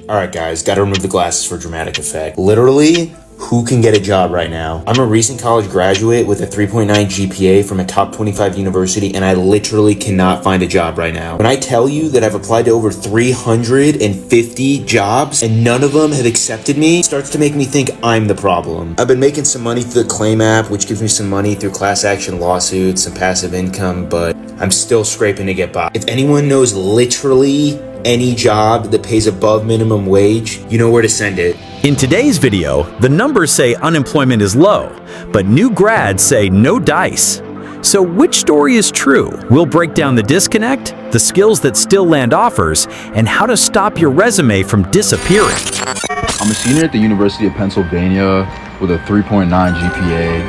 All right, guys, gotta remove the glasses for dramatic effect. Literally, who can get a job right now? I'm a recent college graduate with a 3.9 GPA from a top 25 university, and I literally cannot find a job right now. When I tell you that I've applied to over 350 jobs and none of them have accepted me, it starts to make me think I'm the problem. I've been making some money through the Claim app, which gives me some money through class action lawsuits and passive income, but I'm still scraping to get by. If anyone knows literally any job that pays above minimum wage, you know where to send it. In today's video, the numbers say unemployment is low, but new grads say no dice. So which story is true? We'll break down the disconnect, the skills that Stillland offers, and how to stop your resume from disappearing. I'm a senior at the University of Pennsylvania with a 3.9 GPA,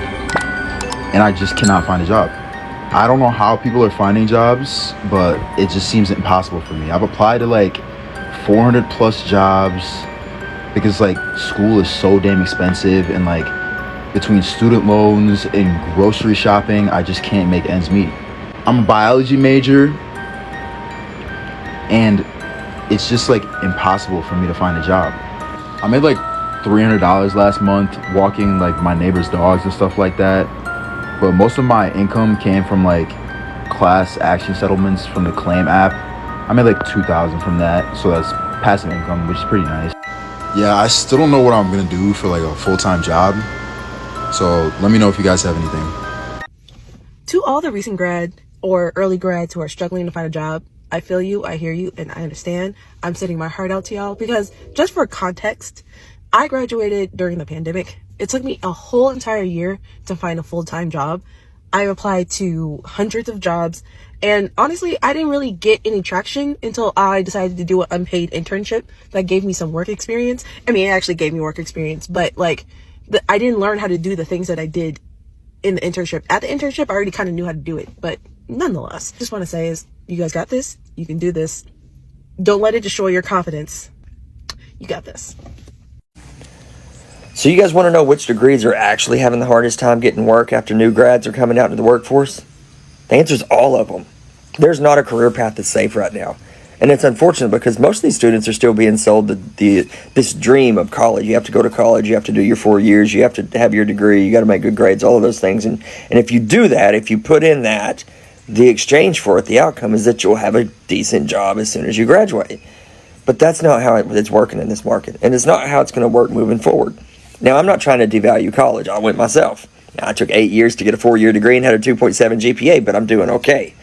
and I just cannot find a job. I don't know how people are finding jobs, but it just seems impossible for me. I've applied to like 400 plus jobs because like school is so damn expensive, and like between student loans and grocery shopping, I just can't make ends meet. I'm a biology major, and it's just like impossible for me to find a job. I made like $300 last month walking like my neighbor's dogs and stuff like that. But most of my income came from like class action settlements from the Claim app. I made like $2,000 from that, so that's passive income, which is pretty nice. Yeah, I still don't know what I'm gonna do for like a full-time job. So let me know if you guys have anything. To all the recent grad or early grads who are struggling to find a job, I feel you, I hear you, and I understand. I'm sending my heart out to y'all because just for context, I graduated during the pandemic. It took me a whole entire year to find a full-time job. I applied to hundreds of jobs, and honestly, I didn't really get any traction until I decided to do an unpaid internship that gave me some work experience. I mean, it actually gave me work experience, but like, I didn't learn how to do the things that I did in the internship. At the internship, I already kind of knew how to do it, but nonetheless, just want to say is, you guys got this. You can do this. Don't let it destroy your confidence. You got this. So you guys want to know which degrees are actually having the hardest time getting work after new grads are coming out into the workforce? The answer is all of them. There's not a career path that's safe right now. And it's unfortunate because most of these students are still being sold this dream of college. You have to go to college, you have to do your 4 years, you have to have your degree, you got to make good grades, all of those things. And if you do that, if you put in that, the exchange for it, the outcome is that you'll have a decent job as soon as you graduate. But that's not how it's working in this market. And it's not how it's going to work moving forward. Now, I'm not trying to devalue college. I went myself. I took 8 years to get a 4-year degree and had a 2.7 GPA, but I'm doing okay.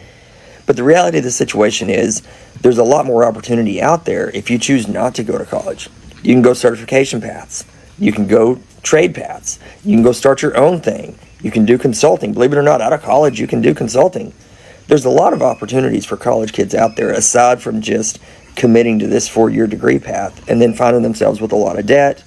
But the reality of the situation is there's a lot more opportunity out there if you choose not to go to college. You can go certification paths. You can go trade paths. You can go start your own thing. You can do consulting. Believe it or not, out of college, you can do consulting. There's a lot of opportunities for college kids out there aside from just committing to this 4-year degree path and then finding themselves with a lot of debt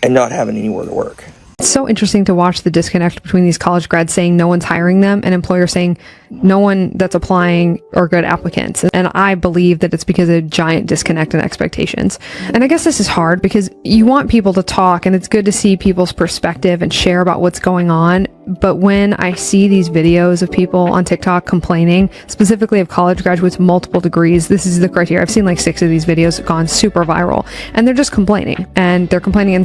and not having anywhere to work. It's so interesting to watch the disconnect between these college grads saying no one's hiring them and employers saying no one that's applying are good applicants. And I believe that it's because of a giant disconnect in expectations. And I guess this is hard because you want people to talk and it's good to see people's perspective and share about what's going on. But when I see these videos of people on TikTok complaining, specifically of college graduates, multiple degrees, this is the criteria. I've seen like 6 of these videos gone super viral and they're just complaining and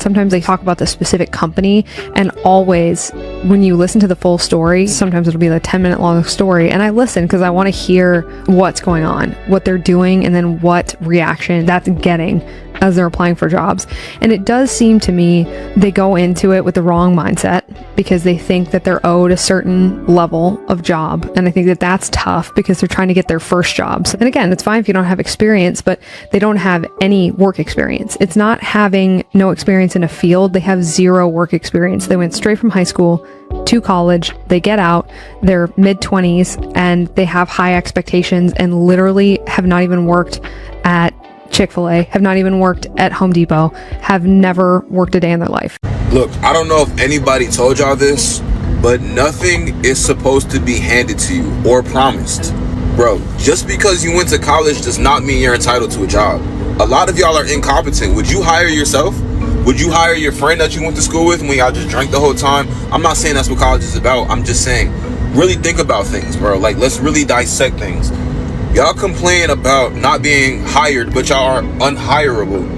sometimes they talk about the specific company. And always when you listen to the full story, sometimes it'll be like a 10-minute long story. And I listen because I want to hear what's going on, what they're doing, and then what reaction that's getting as they're applying for jobs. And it does seem to me they go into it with the wrong mindset because they think that they're owed a certain level of job. And I think that that's tough because they're trying to get their first jobs. And again, it's fine if you don't have experience, but they don't have any work experience. It's not having no experience in a field. They have 0 work experience. They went straight from high school to college. They get out, they're mid-20s, and they have high expectations and literally have not even worked at Chick-fil-A, have not even worked at Home Depot, have never worked a day in their life. Look, I don't know if anybody told y'all this, but nothing is supposed to be handed to you or promised. Bro, just because you went to college does not mean you're entitled to a job. A lot of y'all are incompetent. Would you hire yourself? Would you hire your friend that you went to school with when y'all just drank the whole time? I'm not saying that's what college is about. I'm just saying, really think about things, bro. Like, let's really dissect things. Y'all complain about not being hired, but y'all are unhireable.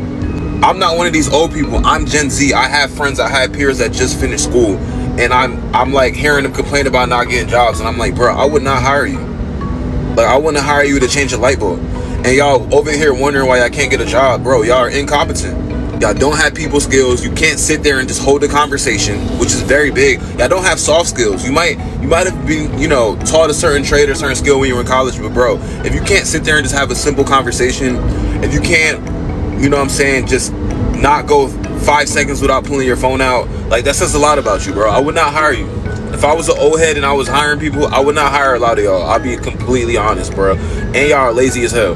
I'm not one of these old people. I'm Gen Z. I have friends, I have peers that just finished school, and I'm like hearing them complain about not getting jobs, and I'm like, bro, I would not hire you. Like, I wouldn't hire you to change a light bulb. And y'all over here wondering why I can't get a job. Bro, y'all are incompetent. Y'all don't have people skills. You can't sit there and just hold a conversation, which is very big. Y'all don't have soft skills. You might have been, taught a certain trade or certain skill when you were in college, but bro, if you can't sit there and just have a simple conversation, if you can't, just not go 5 seconds without pulling your phone out, like, that says a lot about you, bro. I would not hire you. If I was an old head and I was hiring people, I would not hire a lot of y'all. I'll be completely honest, bro. And y'all are lazy as hell.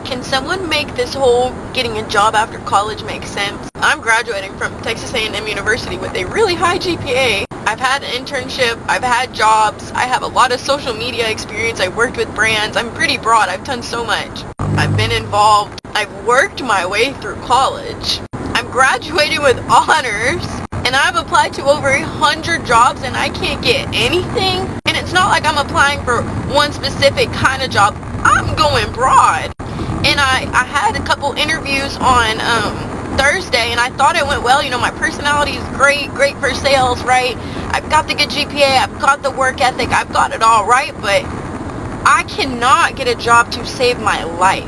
Can someone make this whole getting a job after college make sense? I'm graduating from Texas A&M University with a really high GPA. I've had an internship, I've had jobs, I have a lot of social media experience, I've worked with brands, I'm pretty broad, I've done so much. I've been involved, I've worked my way through college. I'm graduating with honors, and I've applied to over 100 jobs and I can't get anything. And it's not like I'm applying for one specific kind of job, I'm going broad. And I had a couple interviews on Thursday, and I thought it went well. My personality is great for sales, right? I've got the good GPA, I've got the work ethic, I've got it all, right? But I cannot get a job to save my life.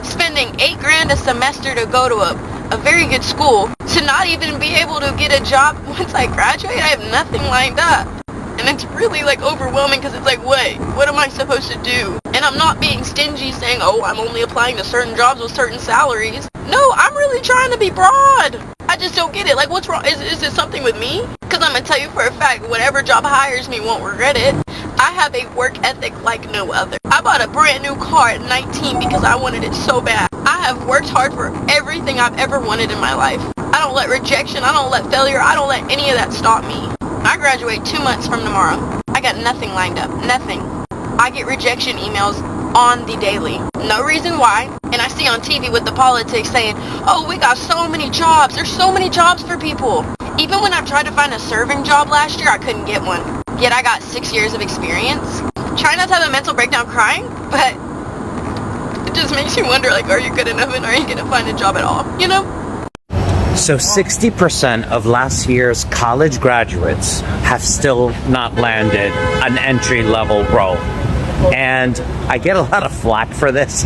Spending $8,000 a semester to go to a very good school, to not even be able to get a job once I graduate, I have nothing lined up. And it's really overwhelming because it's what am I supposed to do? And I'm not being stingy saying, oh, I'm only applying to certain jobs with certain salaries. No, I'm really trying to be broad. I just don't get it. What's wrong? Is it something with me? Because I'm going to tell you for a fact, whatever job hires me won't regret it. I have a work ethic like no other. I bought a brand new car at 19 because I wanted it so bad. I have worked hard for everything I've ever wanted in my life. I don't let rejection, I don't let failure, I don't let any of that stop me. I graduate 2 months from tomorrow. I got nothing lined up. Nothing. I get rejection emails on the daily. No reason why. And I see on TV with the politics saying, oh, we got so many jobs. There's so many jobs for people. Even when I've tried to find a serving job last year, I couldn't get one. Yet I got 6 years of experience. Try not to have a mental breakdown crying, but it just makes you wonder, are you good enough and are you going to find a job at all? So 60% of last year's college graduates have still not landed an entry-level role. And I get a lot of flack for this,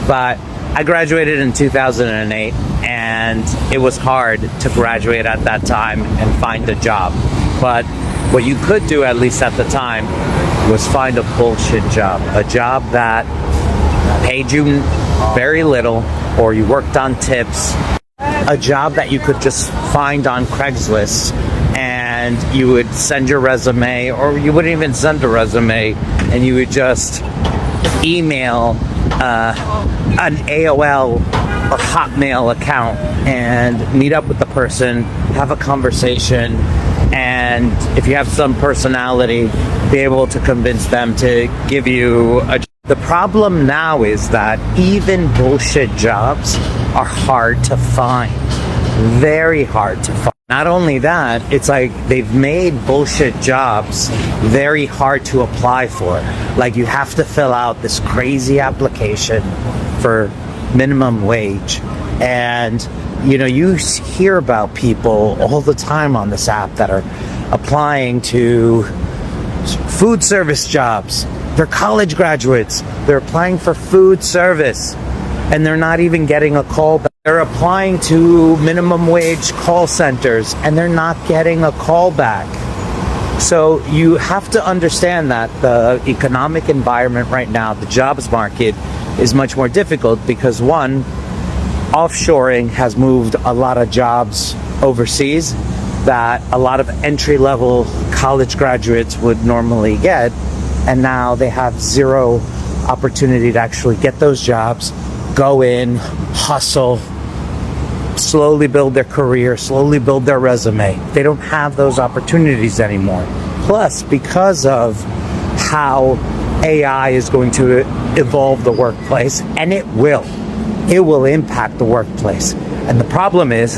but I graduated in 2008, and it was hard to graduate at that time and find a job. But what you could do, at least at the time, was find a bullshit job. A job that paid you very little, or you worked on tips. A job that you could just find on Craigslist, and you would send your resume, or you wouldn't even send a resume, and you would just email an AOL or Hotmail account and meet up with the person, have a conversation, and if you have some personality, be able to convince them to give you a job. The problem now is that even bullshit jobs are hard to find. Very hard to find. Not only that, it's they've made bullshit jobs very hard to apply for. You have to fill out this crazy application for minimum wage. And, you hear about people all the time on this app that are applying to food service jobs. They're college graduates. They're applying for food service, and they're not even getting a call back. They're applying to minimum wage call centers, and they're not getting a call back. So you have to understand that the economic environment right now, the jobs market, is much more difficult because, one, offshoring has moved a lot of jobs overseas that a lot of entry-level college graduates would normally get. And now they have zero opportunity to actually get those jobs, go in, hustle, slowly build their career, slowly build their resume. They don't have those opportunities anymore. Plus, because of how AI is going to evolve the workplace, and it will impact the workplace. And the problem is,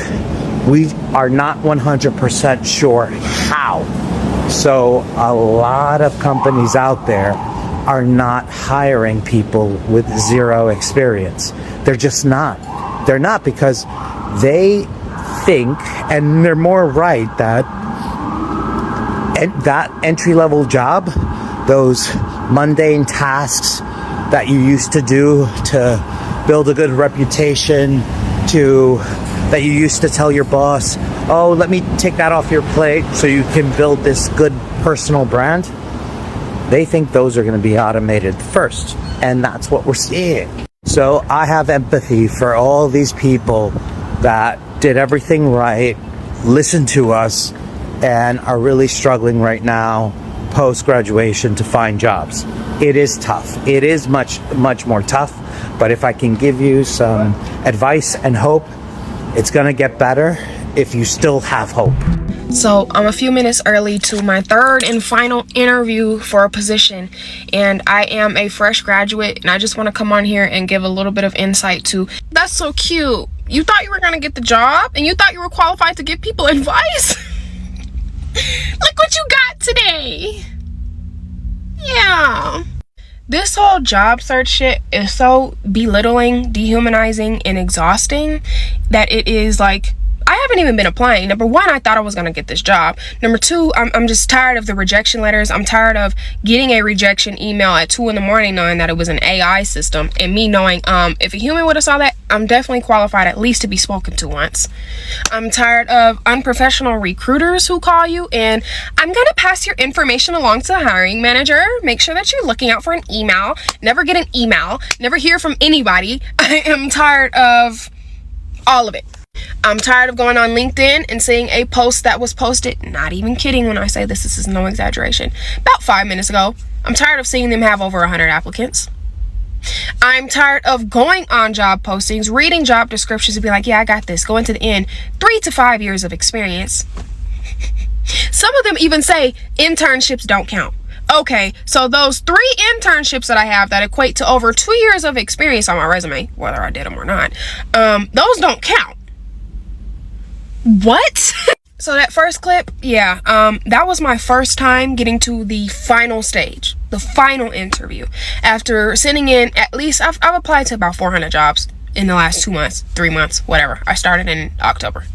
we are not 100% sure how. So a lot of companies out there are not hiring people with zero experience. They're just not. They're not because they think, and they're more right, that that entry-level job, those mundane tasks that you used to do to build a good reputation, that you used to tell your boss, oh, let me take that off your plate so you can build this good personal brand, they think those are going to be automated first. And that's what we're seeing. So I have empathy for all these people that did everything right, listened to us, and are really struggling right now post-graduation to find jobs. It is tough. It is much, much more tough. But if I can give you some advice and hope, it's going to get better if you still have hope. So I'm a few minutes early to my third and final interview for a position, and I am a fresh graduate, and I just want to come on here and give a little bit of insight to, that's so cute. You thought you were going to get the job, and you thought you were qualified to give people advice? Look what you got today. Yeah. This whole job search shit is so belittling, dehumanizing, and exhausting that it is like, I haven't even been applying. Number one, I thought I was going to get this job. Number two, I'm just tired of the rejection letters. I'm tired of getting a rejection email at 2 a.m. knowing that it was an AI system, and me knowing if a human would have saw that, I'm definitely qualified at least to be spoken to once. I'm tired of unprofessional recruiters who call you and I'm going to pass your information along to the hiring manager. Make sure that you're looking out for an email. Never get an email. Never hear from anybody. I am tired of all of it. I'm tired of going on LinkedIn and seeing a post that was posted, not even kidding when I say this is no exaggeration, about 5 minutes ago. I'm tired of seeing them have over 100 applicants. I'm tired of going on job postings, reading job descriptions and be like, yeah, I got this. Going to the end, 3 to 5 years of experience. Some of them even say internships don't count. Okay, so those 3 internships that I have that equate to over 2 years of experience on my resume, whether I did them or not, those don't count. What? So that first clip, yeah, that was my first time getting to the final stage, the final interview. After sending in at least, I've applied to about 400 jobs in the last 2 months, 3 months, whatever. I started in October.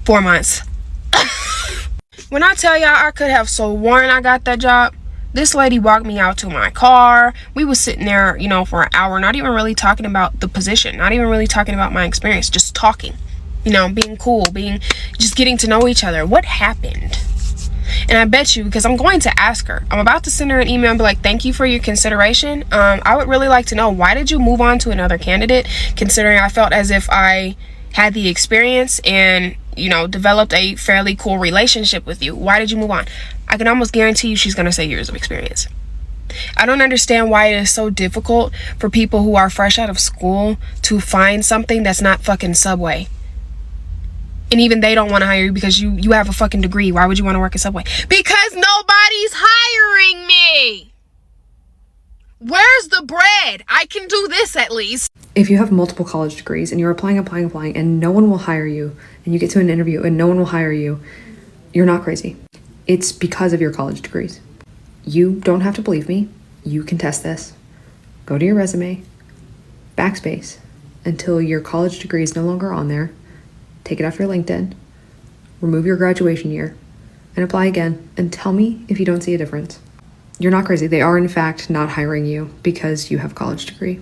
4 months. When I tell y'all I could have sworn I got that job, this lady walked me out to my car. We was sitting there, you know, for an hour, not even really talking about the position, not even really talking about my experience, just talking. You know, being cool, just getting to know each other. What happened? And I bet you, because I'm going to ask her, I'm about to send her an email and be like, thank you for your consideration. I would really like to know, why did you move on to another candidate, considering I felt as if I had the experience and, you know, developed a fairly cool relationship with you. Why did you move on? I can almost guarantee you she's going to say years of experience. I don't understand why it is so difficult for people who are fresh out of school to find something that's not fucking Subway. And even they don't want to hire you because you have a fucking degree. Why would you want to work at Subway? Because nobody's hiring me. Where's the bread? I can do this at least. If you have multiple college degrees and you're applying, and no one will hire you, and you get to an interview and no one will hire you, you're not crazy. It's because of your college degrees. You don't have to believe me. You can test this. Go to your resume, backspace, until your college degree is no longer on there. Take it off your LinkedIn, remove your graduation year, and apply again, and tell me if you don't see a difference. You're not crazy. They are, in fact, not hiring you because you have a college degree.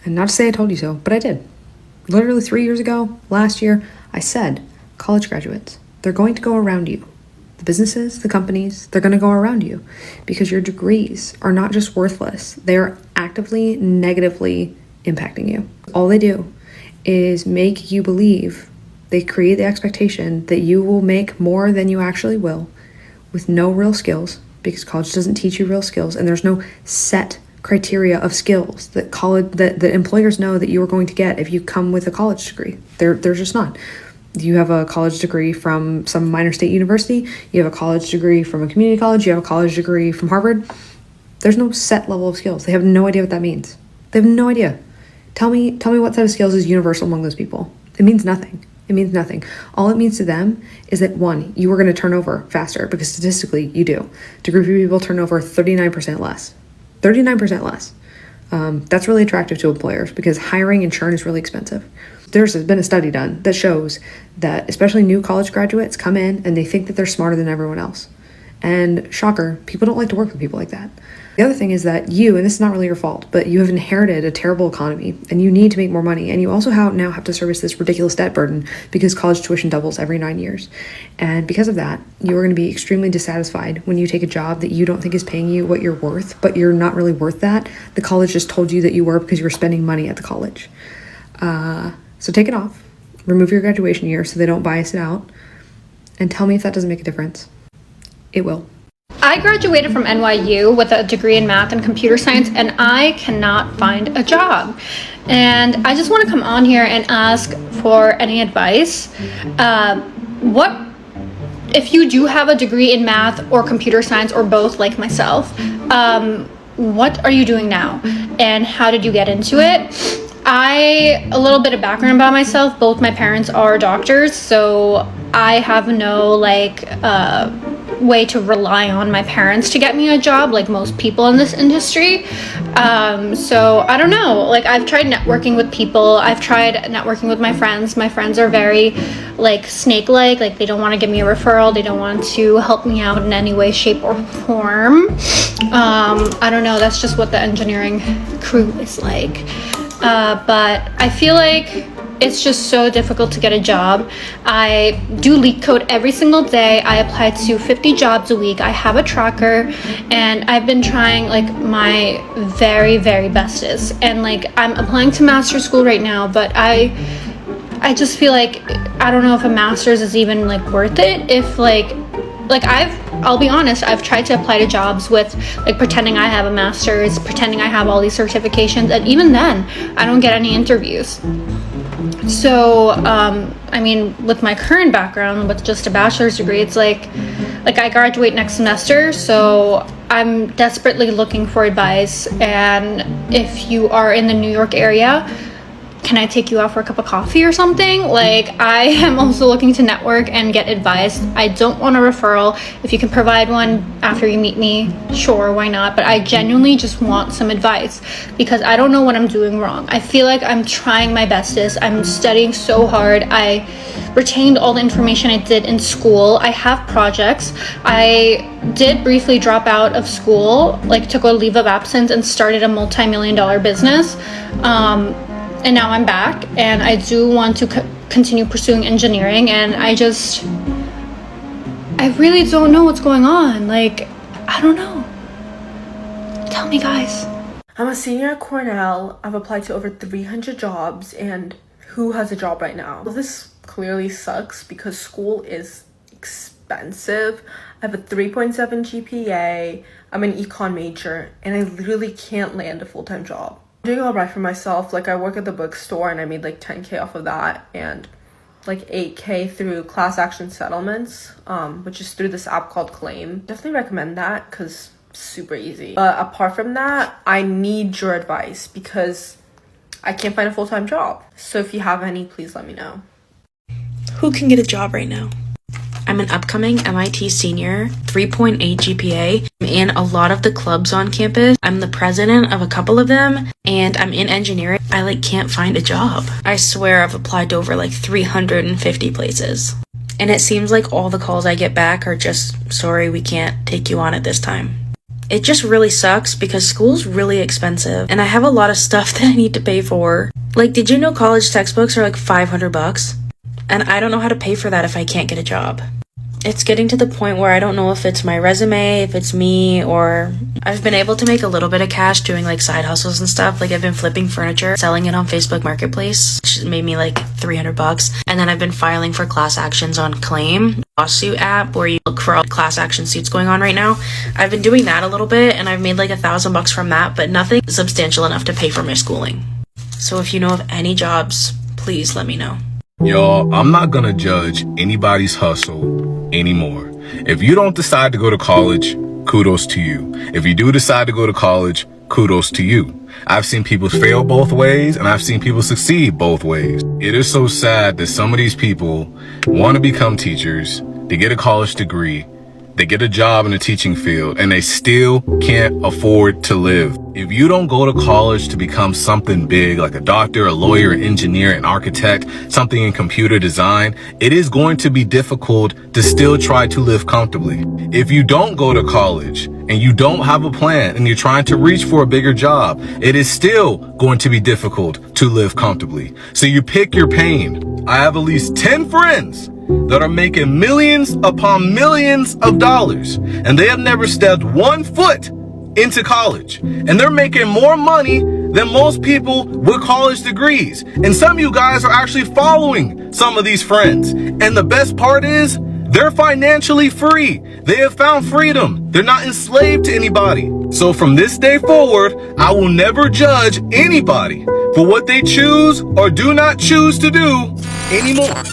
And not to say I told you so, but I did. Literally 3 years ago, last year, I said, college graduates, they're going to go around you. The businesses, the companies, they're going to go around you because your degrees are not just worthless. They're actively, negatively impacting you. All they do is make you believe. They create the expectation that you will make more than you actually will with no real skills, because college doesn't teach you real skills, and there's no set criteria of skills that employers know that you are going to get if you come with a college degree. There's just not. You have a college degree from some minor state university, you have a college degree from a community college, you have a college degree from Harvard. There's no set level of skills. They have no idea what that means. They have no idea. Tell me what set of skills is universal among those people. It means nothing. It means nothing. All it means to them is that, one, you are going to turn over faster, because statistically you do. Degree people turn over 39% less. 39% less. That's really attractive to employers because hiring and churn is really expensive. There's been a study done that shows that especially new college graduates come in and they think that they're smarter than everyone else. And shocker, people don't like to work with people like that. The other thing is that you, and this is not really your fault, but you have inherited a terrible economy and you need to make more money. And you also now have to service this ridiculous debt burden because college tuition doubles every 9 years. And because of that, you are going to be extremely dissatisfied when you take a job that you don't think is paying you what you're worth, but you're not really worth that. The college just told you that you were because you were spending money at the college. So take it off, remove your graduation year so they don't bias it out, and tell me if that doesn't make a difference. It will. I graduated from NYU with a degree in math and computer science, and I cannot find a job. And I just want to come on here and ask for any advice. What if you do have a degree in math or computer science or both like myself, what are you doing now? And how did you get into it? A little bit of background about myself. Both my parents are doctors, so I have no way to rely on my parents to get me a job like most people in this industry. So I don't know, I've tried networking with people. I've tried networking with my friends. My friends are very snake-like, they don't want to give me a referral. They don't want to help me out in any way, shape, or form. I don't know, that's just what the engineering crew is like. But I feel like it's just so difficult to get a job. I do leak code every single day. I apply to 50 jobs a week. I have a tracker, and I've been trying my very, very bestest. And I'm applying to master's school right now, but I just feel I don't know if a master's is even worth it. If I'll be honest, I've tried to apply to jobs with pretending I have a master's, pretending I have all these certifications, and even then I don't get any interviews. So with my current background with just a bachelor's degree, it's I graduate next semester, so I'm desperately looking for advice. And if you are in the New York area, can I take you out for a cup of coffee or something? I am also looking to network and get advice. I don't want a referral. If you can provide one after you meet me, sure, why not? But I genuinely just want some advice because I don't know what I'm doing wrong. I feel like I'm trying my bestest. I'm studying so hard. I retained all the information I did in school. I have projects. I did briefly drop out of school, took a leave of absence and started a multi-million-dollar business. And now I'm back, and I do want to continue pursuing engineering, and I really don't know what's going on. I don't know. Tell me, guys. I'm a senior at Cornell. I've applied to over 300 jobs, and who has a job right now? Well, this clearly sucks because school is expensive. I have a 3.7 GPA. I'm an econ major, and I literally can't land a full-time job. Doing all right for myself. I work at the bookstore and I made 10K off of that, and 8K through class action settlements, which is through this app called Claim. Definitely recommend that because super easy. But apart from that, I need your advice because I can't find a full-time job. So if you have any, please let me know. Who can get a job right now? I'm an upcoming MIT senior, 3.8 GPA. I'm in a lot of the clubs on campus. I'm the president of a couple of them, and I'm in engineering. I can't find a job. I swear I've applied to over 350 places. And it seems like all the calls I get back are just, sorry, we can't take you on at this time. It just really sucks because school's really expensive, and I have a lot of stuff that I need to pay for. Did you know college textbooks are $500? And I don't know how to pay for that if I can't get a job. It's getting to the point where I don't know if it's my resume, if it's me, or I've been able to make a little bit of cash doing side hustles and stuff. I've been flipping furniture, selling it on Facebook Marketplace, which made me $300. And then I've been filing for class actions on Claim, lawsuit app where you look for all class action suits going on right now. I've been doing that a little bit, and I've made $1,000 from that, but nothing substantial enough to pay for my schooling. So if you know of any jobs, please let me know. Y'all, I'm not gonna judge anybody's hustle anymore. If you don't decide to go to college, kudos to you. If you do decide to go to college, kudos to you. I've seen people fail both ways, and I've seen people succeed both ways. It is so sad that some of these people want to become teachers, to get a college degree, they get a job in the teaching field, and they still can't afford to live. If you don't go to college to become something big, like a doctor, a lawyer, an engineer, an architect, something in computer design, it is going to be difficult to still try to live comfortably. If you don't go to college and you don't have a plan and you're trying to reach for a bigger job, it is still going to be difficult to live comfortably. So you pick your pain. I have at least 10 friends that are making millions upon millions of dollars, and they have never stepped one foot into college, and they're making more money than most people with college degrees. And some of you guys are actually following some of these friends, and the best part is they're financially free. They have found freedom. They're not enslaved to anybody. So from this day forward, I will never judge anybody for what they choose or do not choose to do anymore.